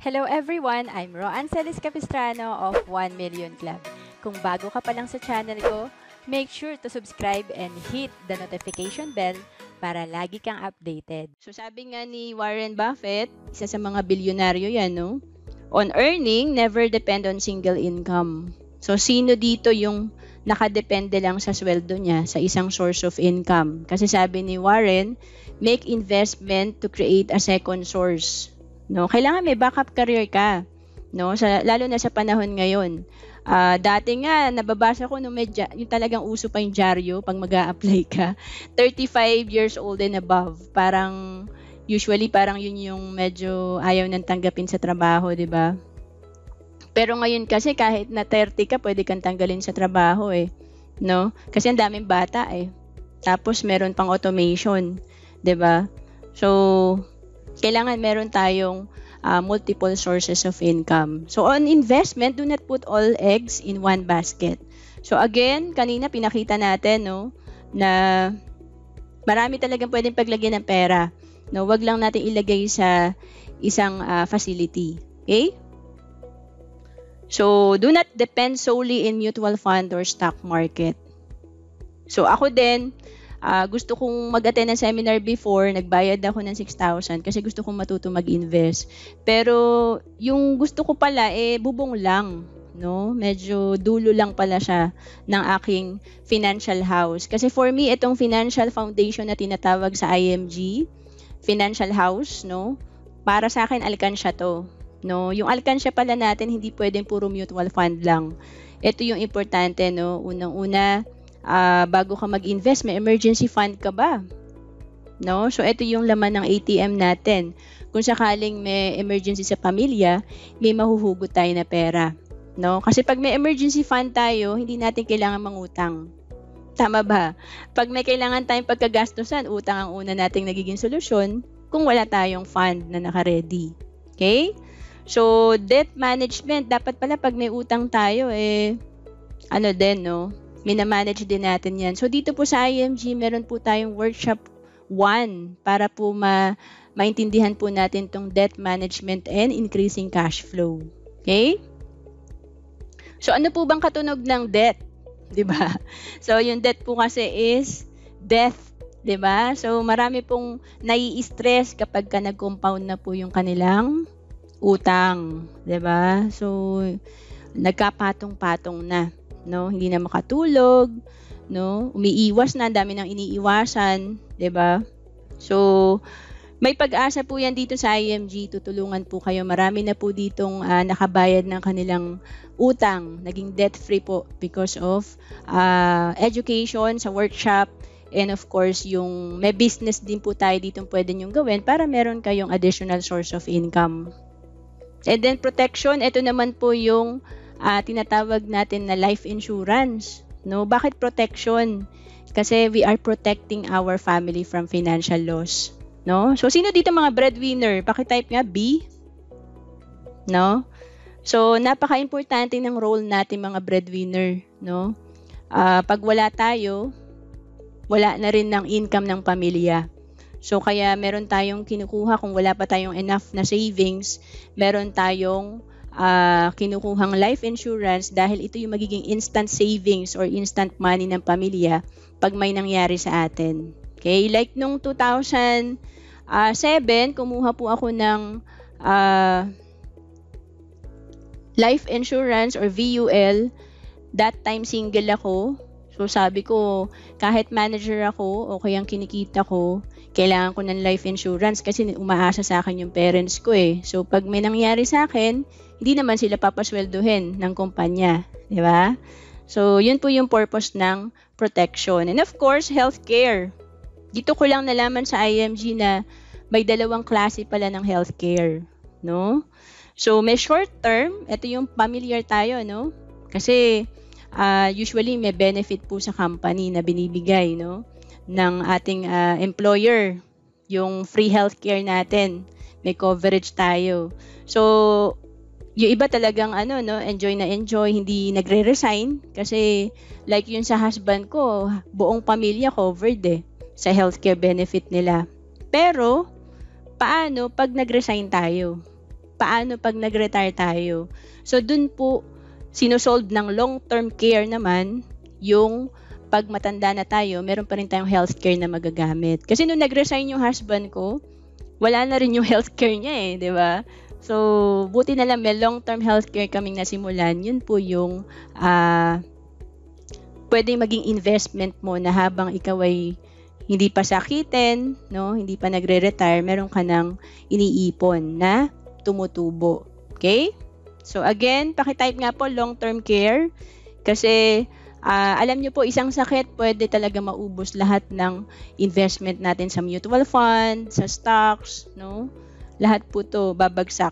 Hello everyone! I'm Roan Celis Capistrano of 1 Million Club. Kung bago ka pa lang sa channel ko, make sure to subscribe and hit the notification bell para lagi kang updated. So sabi nga ni Warren Buffett, isa sa mga bilyonaryo yan, no? On earning, never depend on single income. So sino dito yung nakadepende lang sa sweldo niya sa isang source of income? Kasi sabi ni Warren, make investment to create a second source. No, kailangan may backup career ka, no? Lalo na sa panahon ngayon. Dati nga nababasa ko nung yung talagang uso pa yung dyaryo pag mag-a-apply ka. 35 years old and above. Parang usually parang yun yung medyo ayaw nang tanggapin sa trabaho, 'di ba? Pero ngayon kasi kahit na 30 ka, pwede kang tanggalin sa trabaho no? Kasi ang daming bata Tapos meron pang automation, 'di ba? So kailangan meron tayong multiple sources of income. So on investment, do not put all eggs in one basket. So again, kanina pinakita natin, no, na marami talagang pwedeng paglagyan ng pera. No, wag lang natin ilagay sa isang facility. Okay? So do not depend solely in mutual fund or stock market. So ako din, gusto kong mag-attend ng seminar before, nagbayad ako ng 6,000 kasi gusto kong matuto mag-invest. Pero yung gusto ko pala bubong lang, no? Medyo dulo lang pala siya ng aking financial house. Kasi for me, itong financial foundation na tinatawag sa IMG, financial house, no? Para sa akin, alkansya to, no? Yung alkansya pala natin, hindi pwedeng puro mutual fund lang. Ito yung importante, no? Unang-una, bago ka mag-invest, may emergency fund ka ba? No? So, ito yung laman ng ATM natin. Kung sakaling may emergency sa pamilya, may mahuhugot tayo na pera. No? Kasi pag may emergency fund tayo, hindi natin kailangan mangutang. Tama ba? Pag may kailangan tayong pagkagastusan, utang ang una nating nagiging solusyon kung wala tayong fund na naka-ready. Okay? So, debt management, dapat pala pag may utang tayo, minamanage din natin yan. So, dito po sa IMG, meron po tayong workshop 1 para po maintindihan po natin itong debt management and increasing cash flow. Okay? So, ano po bang katunog ng debt? Diba? So, yung debt po kasi is death. Diba? So, marami pong nai-stress kapag ka nag-compound na po yung kanilang utang. Diba? So, nagkapatong-patong na. No, hindi na makatulog, no? Umiiwas na, ang dami nang iniiwasan, 'di ba? So, may pag-asa po 'yan dito sa IMG, tutulungan po kayo. Marami na po ditong nakabayad ng kanilang utang, naging debt-free po because of education sa workshop, and of course, yung may business din po tayo dito pwede niyong gawin para meron kayong additional source of income. And then protection, ito naman po yung tinatawag natin na life insurance. No? Bakit protection? Kasi we are protecting our family from financial loss. No? So, sino dito mga breadwinner? Paki-type nga B. No? So, napaka-importante ng role natin mga breadwinner. No? Pag wala tayo, wala na rin ng income ng pamilya. So, kaya meron tayong kinukuha kung wala pa tayong enough na savings, meron tayong kinukuhang life insurance dahil ito yung magiging instant savings or instant money ng pamilya pag may nangyari sa atin. Okay? Like nung 2007, kumuha po ako ng life insurance or VUL. That time single ako. So sabi ko, kahit manager ako o kayang kinikita ko, kailangan ko ng life insurance kasi umaasa sa akin yung parents ko So pag may nangyari sa akin, hindi naman sila papasweldohin ng kumpanya, di ba? So yun po yung purpose ng protection. And of course, healthcare. Dito ko lang nalaman sa IMG na may dalawang klase pala ng healthcare, no? So may short term, ito yung familiar tayo, no? Kasi usually may benefit po sa company na binibigay, no, ng ating employer, yung free healthcare natin, may coverage tayo. So yung iba talagang enjoy na enjoy, hindi nagre-resign kasi like yun sa husband ko, buong pamilya covered sa healthcare benefit nila. Pero paano pag nag-resign tayo? paano pag nag-retire tayo. So, dun po, sinosolve ng long-term care naman yung pag matanda na tayo, meron pa rin tayong healthcare na magagamit. Kasi nung nag-resign yung husband ko, wala na rin yung healthcare niya eh, di ba? So, buti na lang may long-term healthcare kaming nasimulan. Yun po yung pwedeng maging investment mo na habang ikaw ay hindi pa sakitin, no? Hindi pa nagre-retire, meron ka ng iniipon na tumutubo. Okay? So, again, pakitype nga po long-term care kasi alam nyo po, isang sakit, pwede talaga maubos lahat ng investment natin sa mutual fund, sa stocks, no? Lahat po to babagsak.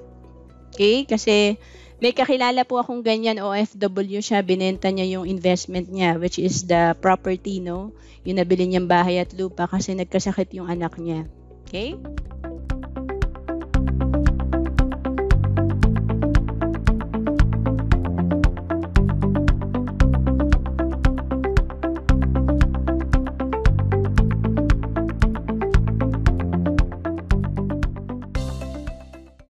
Okay? Kasi may kakilala po akong ganyan, OFW siya, binenta niya yung investment niya, which is the property, no? Yung nabili niyang bahay at lupa kasi nagkasakit yung anak niya. Okay?